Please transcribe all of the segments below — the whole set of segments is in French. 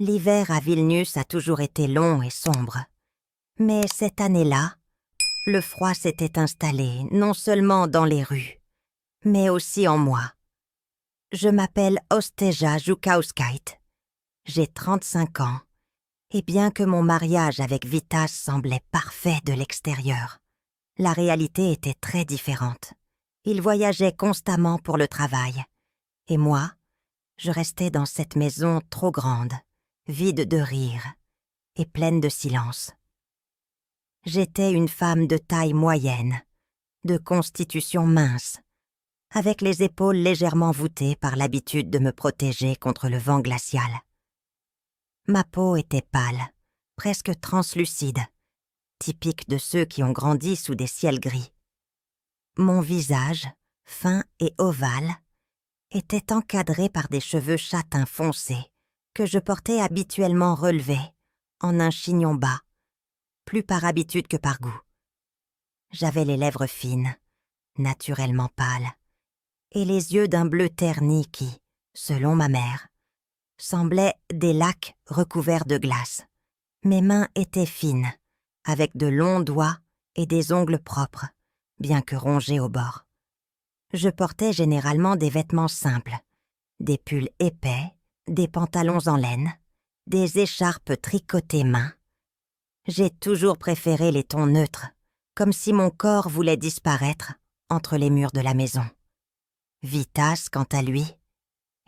L'hiver à Vilnius a toujours été long et sombre. Mais cette année-là, le froid s'était installé non seulement dans les rues, mais aussi en moi. Je m'appelle Osteja Żukauskait. J'ai 35 ans, et bien que mon mariage avec Vitas semblait parfait de l'extérieur, la réalité était très différente. Il voyageait constamment pour le travail, et moi, je restais dans cette maison trop grande, vide de rire et pleine de silence. J'étais une femme de taille moyenne, de constitution mince, avec les épaules légèrement voûtées par l'habitude de me protéger contre le vent glacial. Ma peau était pâle, presque translucide, typique de ceux qui ont grandi sous des ciels gris. Mon visage, fin et ovale, était encadré par des cheveux châtains foncés que je portais habituellement relevés, en un chignon bas, plus par habitude que par goût. J'avais les lèvres fines, naturellement pâles, et les yeux d'un bleu terni qui, selon ma mère, semblaient des lacs recouverts de glace. Mes mains étaient fines, avec de longs doigts et des ongles propres, bien que rongés au bord. Je portais généralement des vêtements simples, des pulls épais, des pantalons en laine, des écharpes tricotées main. J'ai toujours préféré les tons neutres, comme si mon corps voulait disparaître entre les murs de la maison. Vitas, quant à lui,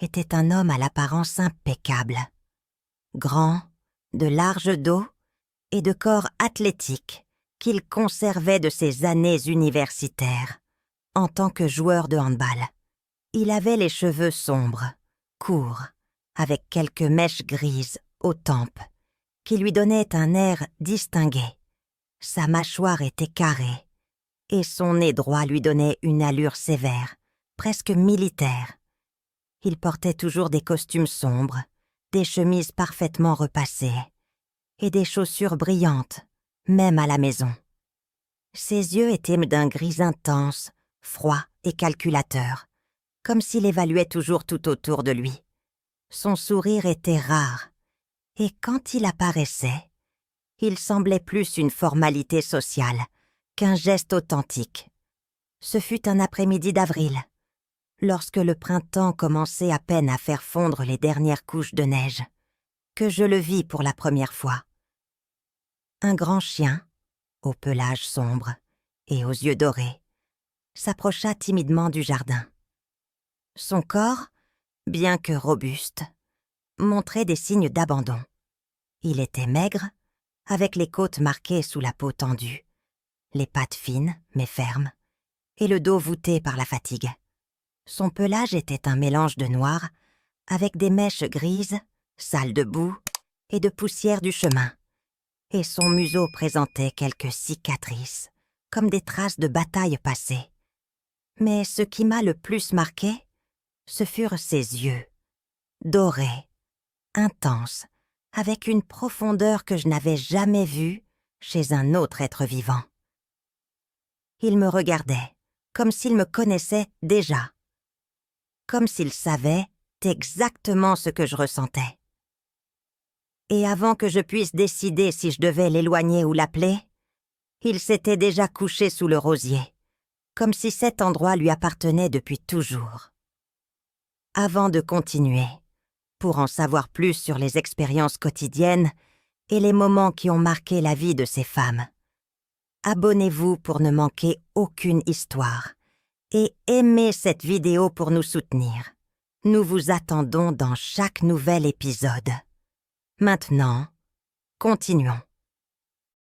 était un homme à l'apparence impeccable. Grand, de large dos et de corps athlétique qu'il conservait de ses années universitaires en tant que joueur de handball. Il avait les cheveux sombres, courts, avec quelques mèches grises aux tempes, qui lui donnaient un air distingué. Sa mâchoire était carrée, et son nez droit lui donnait une allure sévère, presque militaire. Il portait toujours des costumes sombres, des chemises parfaitement repassées, et des chaussures brillantes, même à la maison. Ses yeux étaient d'un gris intense, froid et calculateur, comme s'il évaluait toujours tout autour de lui. Son sourire était rare, et quand il apparaissait, il semblait plus une formalité sociale qu'un geste authentique. Ce fut un après-midi d'avril, lorsque le printemps commençait à peine à faire fondre les dernières couches de neige, que je le vis pour la première fois. Un grand chien, au pelage sombre et aux yeux dorés, s'approcha timidement du jardin. Son corps, bien que robuste, montrait des signes d'abandon. Il était maigre, avec les côtes marquées sous la peau tendue, les pattes fines mais fermes, et le dos voûté par la fatigue. Son pelage était un mélange de noir, avec des mèches grises, sales de boue et de poussière du chemin, et son museau présentait quelques cicatrices, comme des traces de bataille passée. Mais ce qui m'a le plus marqué, ce furent ses yeux, dorés, intenses, avec une profondeur que je n'avais jamais vue chez un autre être vivant. Il me regardait, comme s'il me connaissait déjà, comme s'il savait exactement ce que je ressentais. Et avant que je puisse décider si je devais l'éloigner ou l'appeler, il s'était déjà couché sous le rosier, comme si cet endroit lui appartenait depuis toujours. Avant de continuer, pour en savoir plus sur les expériences quotidiennes et les moments qui ont marqué la vie de ces femmes, abonnez-vous pour ne manquer aucune histoire et aimez cette vidéo pour nous soutenir. Nous vous attendons dans chaque nouvel épisode. Maintenant, continuons.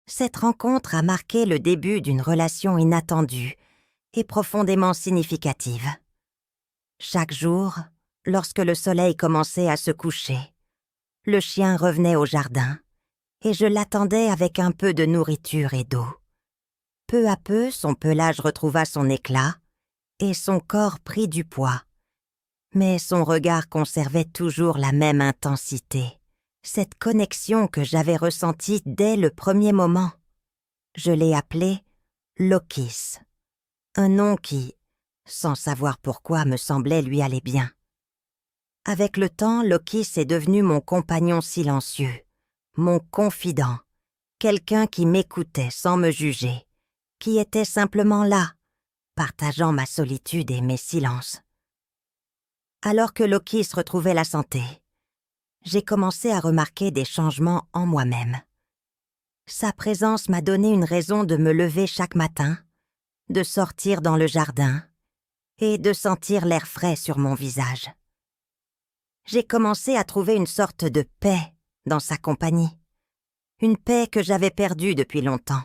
Cette rencontre a marqué le début d'une relation inattendue et profondément significative. Chaque jour, lorsque le soleil commençait à se coucher, le chien revenait au jardin et je l'attendais avec un peu de nourriture et d'eau. Peu à peu, son pelage retrouva son éclat et son corps prit du poids. Mais son regard conservait toujours la même intensité, cette connexion que j'avais ressentie dès le premier moment. Je l'ai appelé Lokis, un nom qui, sans savoir pourquoi, me semblait lui aller bien. Avec le temps, Lokis est devenu mon compagnon silencieux, mon confident, quelqu'un qui m'écoutait sans me juger, qui était simplement là, partageant ma solitude et mes silences. Alors que Lokis retrouvait la santé, j'ai commencé à remarquer des changements en moi-même. Sa présence m'a donné une raison de me lever chaque matin, de sortir dans le jardin et de sentir l'air frais sur mon visage. J'ai commencé à trouver une sorte de paix dans sa compagnie, une paix que j'avais perdue depuis longtemps.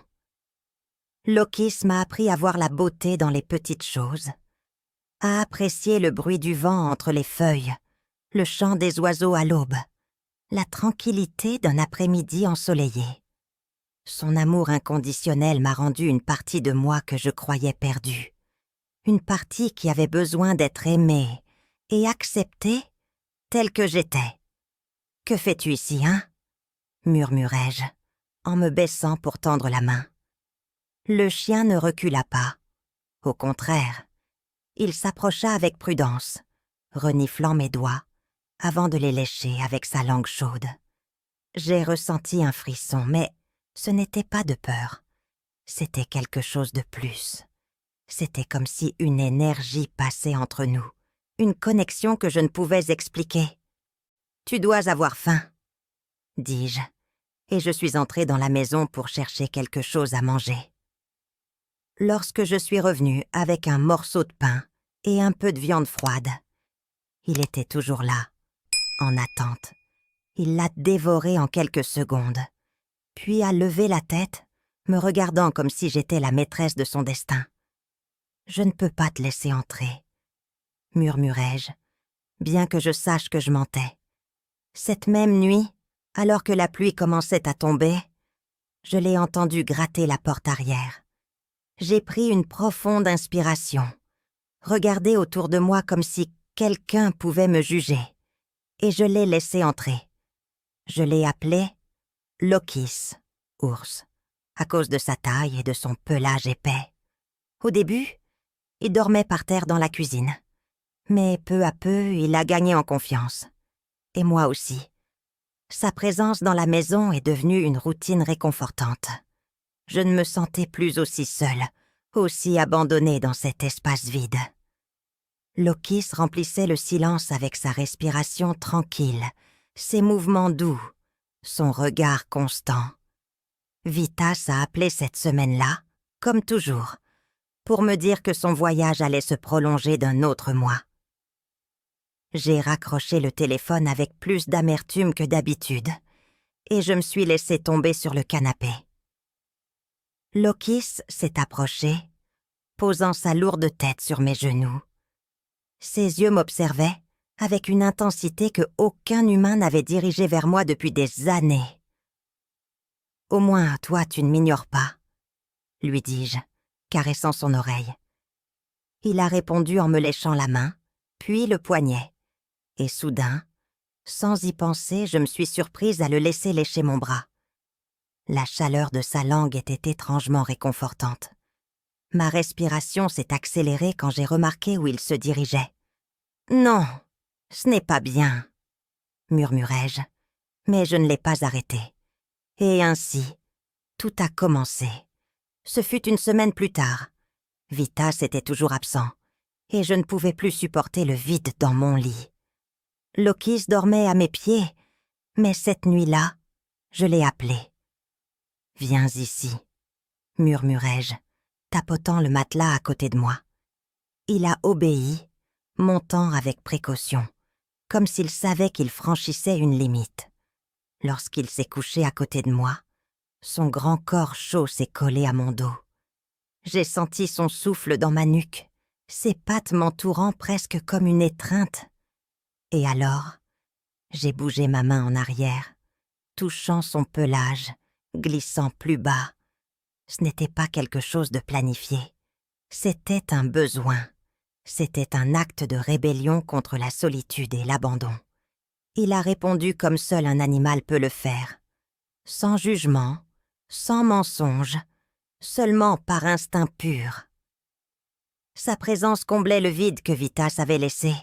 Lokis m'a appris à voir la beauté dans les petites choses, à apprécier le bruit du vent entre les feuilles, le chant des oiseaux à l'aube, la tranquillité d'un après-midi ensoleillé. Son amour inconditionnel m'a rendu une partie de moi que je croyais perdue, une partie qui avait besoin d'être aimée et acceptée telle que j'étais. « Que fais-tu ici, hein ?» murmurai-je, en me baissant pour tendre la main. Le chien ne recula pas. Au contraire, il s'approcha avec prudence, reniflant mes doigts, avant de les lécher avec sa langue chaude. J'ai ressenti un frisson, mais ce n'était pas de peur. C'était quelque chose de plus. C'était comme si une énergie passait entre nous, une connexion que je ne pouvais expliquer. « Tu dois avoir faim, » dis-je, et je suis entrée dans la maison pour chercher quelque chose à manger. Lorsque je suis revenue avec un morceau de pain et un peu de viande froide, il était toujours là, en attente. Il l'a dévoré en quelques secondes, puis a levé la tête, me regardant comme si j'étais la maîtresse de son destin. « Je ne peux pas te laisser entrer, » murmurai-je, bien que je sache que je mentais. Cette même nuit, alors que la pluie commençait à tomber, je l'ai entendu gratter la porte arrière. J'ai pris une profonde inspiration, regardé autour de moi comme si quelqu'un pouvait me juger, et je l'ai laissé entrer. Je l'ai appelé Lokis, ours, à cause de sa taille et de son pelage épais. Au début, il dormait par terre dans la cuisine, mais peu à peu, il a gagné en confiance. Et moi aussi. Sa présence dans la maison est devenue une routine réconfortante. Je ne me sentais plus aussi seule, aussi abandonnée dans cet espace vide. Lokis remplissait le silence avec sa respiration tranquille, ses mouvements doux, son regard constant. Vitas a appelé cette semaine-là, comme toujours, pour me dire que son voyage allait se prolonger d'un autre mois. J'ai raccroché le téléphone avec plus d'amertume que d'habitude, et je me suis laissée tomber sur le canapé. Lokis s'est approché, posant sa lourde tête sur mes genoux. Ses yeux m'observaient avec une intensité que aucun humain n'avait dirigée vers moi depuis des années. « Au moins, toi, tu ne m'ignores pas, » lui dis-je, caressant son oreille. Il a répondu en me léchant la main, puis le poignet. Et soudain, sans y penser, je me suis surprise à le laisser lécher mon bras. La chaleur de sa langue était étrangement réconfortante. Ma respiration s'est accélérée quand j'ai remarqué où il se dirigeait. « Non, ce n'est pas bien, » murmurai-je, mais je ne l'ai pas arrêté. Et ainsi, tout a commencé. Ce fut une semaine plus tard. Vitas était toujours absent, et je ne pouvais plus supporter le vide dans mon lit. Lokis dormait à mes pieds, mais cette nuit-là, je l'ai appelé. « Viens ici, » murmurai-je, tapotant le matelas à côté de moi. Il a obéi, montant avec précaution, comme s'il savait qu'il franchissait une limite. Lorsqu'il s'est couché à côté de moi, son grand corps chaud s'est collé à mon dos. J'ai senti son souffle dans ma nuque, ses pattes m'entourant presque comme une étreinte. Et alors, j'ai bougé ma main en arrière, touchant son pelage, glissant plus bas. Ce n'était pas quelque chose de planifié. C'était un besoin. C'était un acte de rébellion contre la solitude et l'abandon. Il a répondu comme seul un animal peut le faire. Sans jugement, sans mensonge, seulement par instinct pur. Sa présence comblait le vide que Vitas avait laissé.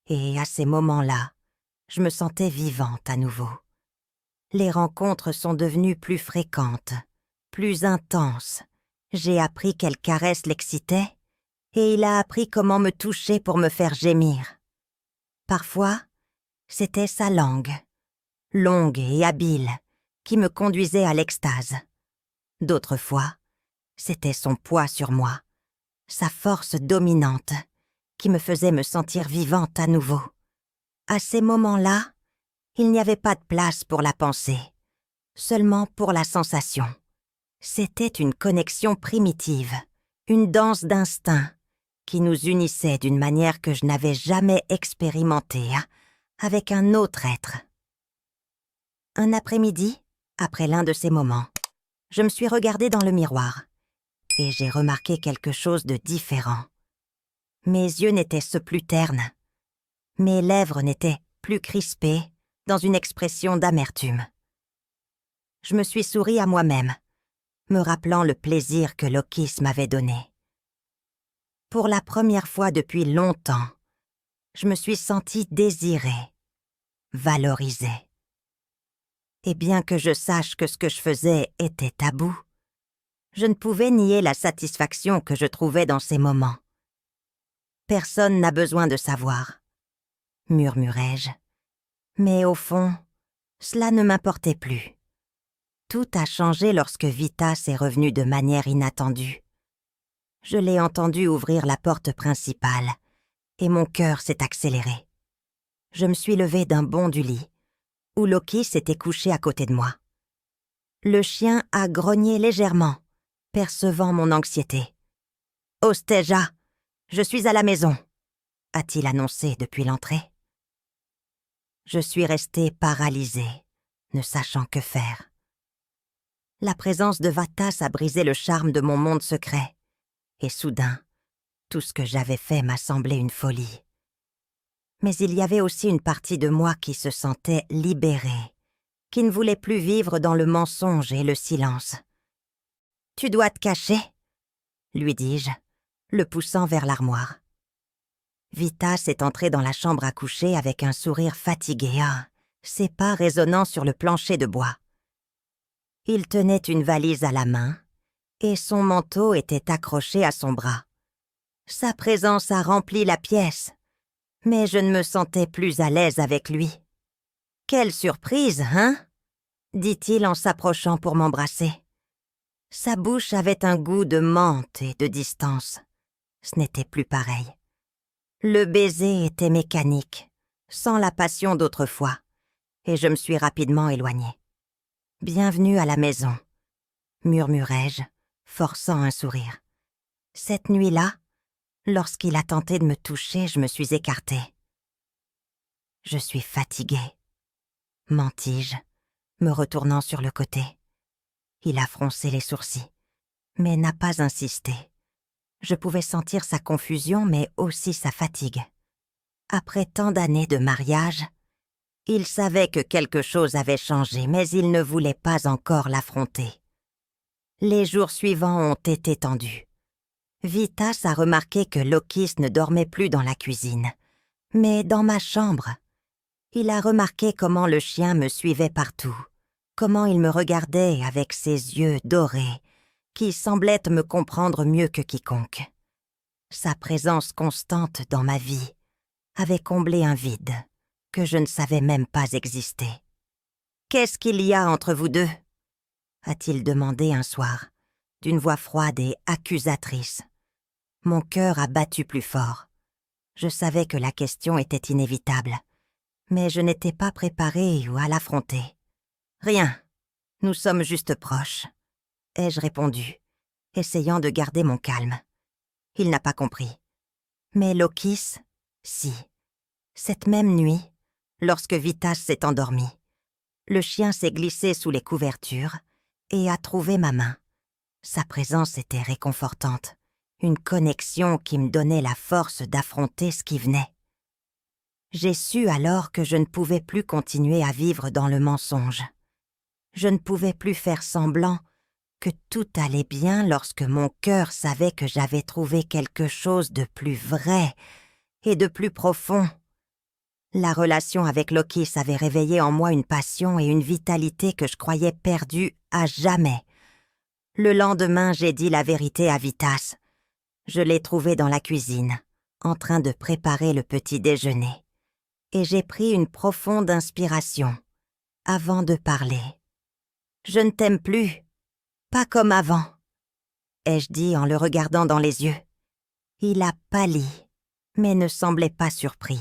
Et à ces moments-là, je me sentais vivante à nouveau. Les rencontres sont devenues plus fréquentes, plus intenses. J'ai appris quelle caresse l'excitait, et il a appris comment me toucher pour me faire gémir. Parfois, c'était sa langue, longue et habile, qui me conduisait à l'extase. D'autres fois, c'était son poids sur moi, sa force dominante, qui me faisait me sentir vivante à nouveau. À ces moments-là, il n'y avait pas de place pour la pensée, seulement pour la sensation. C'était une connexion primitive, une danse d'instinct, qui nous unissait d'une manière que je n'avais jamais expérimentée avec un autre être. Un après-midi, après l'un de ces moments, je me suis regardée dans le miroir et j'ai remarqué quelque chose de différent. Mes yeux n'étaient plus ternes. Mes lèvres n'étaient plus crispées dans une expression d'amertume. Je me suis souri à moi-même, me rappelant le plaisir que Lokis m'avait donné. Pour la première fois depuis longtemps, je me suis sentie désirée, valorisée. Et bien que je sache que ce que je faisais était tabou, je ne pouvais nier la satisfaction que je trouvais dans ces moments. Personne n'a besoin de savoir, murmurai-je. Mais au fond, cela ne m'importait plus. Tout a changé lorsque Vitas est revenu de manière inattendue. Je l'ai entendu ouvrir la porte principale, et mon cœur s'est accéléré. Je me suis levée d'un bond du lit, où Lokis s'était couché à côté de moi. Le chien a grogné légèrement, percevant mon anxiété. « Osteja, je suis à la maison », a-t-il annoncé depuis l'entrée. Je suis restée paralysée, ne sachant que faire. La présence de Vatas a brisé le charme de mon monde secret, et soudain, tout ce que j'avais fait m'a semblé une folie. Mais il y avait aussi une partie de moi qui se sentait libérée, qui ne voulait plus vivre dans le mensonge et le silence. « Tu dois te cacher » lui dis-je, le poussant vers l'armoire. Vitas est entré dans la chambre à coucher avec un sourire fatigué, ses pas résonnant sur le plancher de bois. Il tenait une valise à la main, et son manteau était accroché à son bras. Sa présence a rempli la pièce, mais je ne me sentais plus à l'aise avec lui. « Quelle surprise, hein ?» dit-il en s'approchant pour m'embrasser. Sa bouche avait un goût de menthe et de distance. Ce n'était plus pareil. Le baiser était mécanique, sans la passion d'autrefois, et je me suis rapidement éloignée. « Bienvenue à la maison », murmurai-je, forçant un sourire. Cette nuit-là, lorsqu'il a tenté de me toucher, je me suis écartée. « Je suis fatiguée », mentis-je, me retournant sur le côté. Il a froncé les sourcils, mais n'a pas insisté. Je pouvais sentir sa confusion, mais aussi sa fatigue. Après tant d'années de mariage, il savait que quelque chose avait changé, mais il ne voulait pas encore l'affronter. Les jours suivants ont été tendus. Vitas a remarqué que Lokis ne dormait plus dans la cuisine, mais dans ma chambre. Il a remarqué comment le chien me suivait partout, comment il me regardait avec ses yeux dorés, qui semblaient me comprendre mieux que quiconque. Sa présence constante dans ma vie avait comblé un vide que je ne savais même pas exister. « Qu'est-ce qu'il y a entre vous deux ?» a-t-il demandé un soir, d'une voix froide et accusatrice. Mon cœur a battu plus fort. Je savais que la question était inévitable, mais je n'étais pas préparée à l'affronter. « Rien, nous sommes juste proches », ai-je répondu, essayant de garder mon calme. Il n'a pas compris. Mais Lokis, si. Cette même nuit, lorsque Vitas s'est endormi, le chien s'est glissé sous les couvertures et a trouvé ma main. Sa présence était réconfortante, une connexion qui me donnait la force d'affronter ce qui venait. J'ai su alors que je ne pouvais plus continuer à vivre dans le mensonge. Je ne pouvais plus faire semblant que tout allait bien lorsque mon cœur savait que j'avais trouvé quelque chose de plus vrai et de plus profond, La relation avec Lokis avait réveillé en moi une passion et une vitalité que je croyais perdues à jamais. Le lendemain, j'ai dit la vérité à Vitas. Je l'ai trouvé dans la cuisine, en train de préparer le petit déjeuner. Et j'ai pris une profonde inspiration, avant de parler. « Je ne t'aime plus, pas comme avant », ai-je dit en le regardant dans les yeux. Il a pâli, mais ne semblait pas surpris.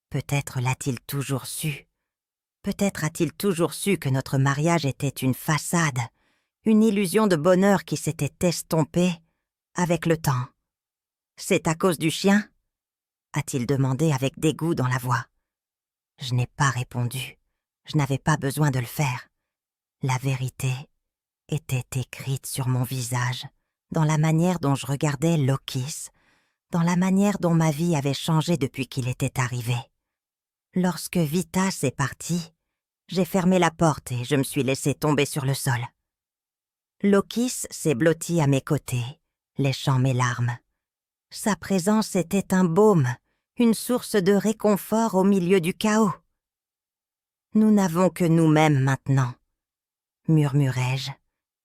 Peut-être l'a-t-il toujours su. Peut-être a-t-il toujours su que notre mariage était une façade, une illusion de bonheur qui s'était estompée avec le temps. « C'est à cause du chien ?» a-t-il demandé avec dégoût dans la voix. Je n'ai pas répondu. Je n'avais pas besoin de le faire. La vérité était écrite sur mon visage, dans la manière dont je regardais Lokis, dans la manière dont ma vie avait changé depuis qu'il était arrivé. Lorsque Vitas est parti, j'ai fermé la porte et je me suis laissé tomber sur le sol. Lokis s'est blotti à mes côtés, léchant mes larmes. Sa présence était un baume, une source de réconfort au milieu du chaos. « Nous n'avons que nous-mêmes maintenant », murmurai-je,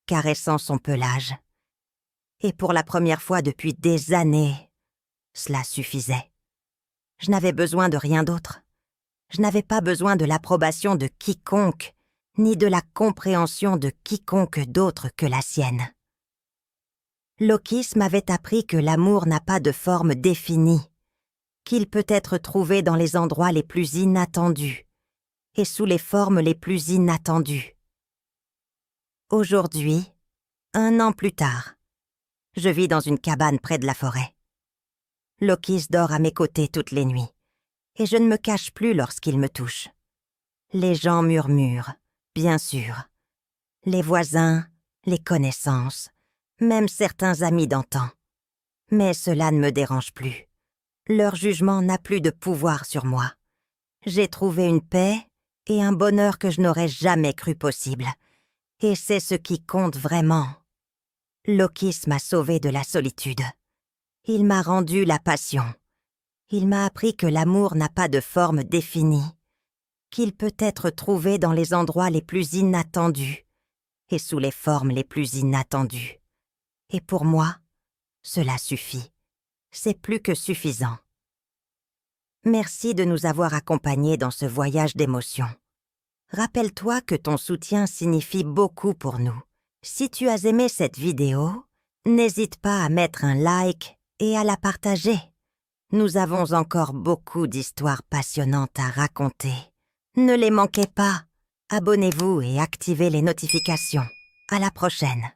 caressant son pelage. Et pour la première fois depuis des années, cela suffisait. Je n'avais besoin de rien d'autre. Je n'avais pas besoin de l'approbation de quiconque, ni de la compréhension de quiconque d'autre que la sienne. Lokis m'avait appris que l'amour n'a pas de forme définie, qu'il peut être trouvé dans les endroits les plus inattendus et sous les formes les plus inattendues. Aujourd'hui, 1 an plus tard, je vis dans une cabane près de la forêt. Lokis dort à mes côtés toutes les nuits, et je ne me cache plus lorsqu'il me touche. Les gens murmurent, bien sûr. Les voisins, les connaissances, même certains amis d'antan. Mais cela ne me dérange plus. Leur jugement n'a plus de pouvoir sur moi. J'ai trouvé une paix et un bonheur que je n'aurais jamais cru possible. Et c'est ce qui compte vraiment. Lokis m'a sauvé de la solitude. Il m'a rendu la passion. Il m'a appris que l'amour n'a pas de forme définie, qu'il peut être trouvé dans les endroits les plus inattendus et sous les formes les plus inattendues. Et pour moi, cela suffit. C'est plus que suffisant. Merci de nous avoir accompagnés dans ce voyage d'émotions. Rappelle-toi que ton soutien signifie beaucoup pour nous. Si tu as aimé cette vidéo, n'hésite pas à mettre un like et à la partager. Nous avons encore beaucoup d'histoires passionnantes à raconter. Ne les manquez pas. Abonnez-vous et activez les notifications. À la prochaine.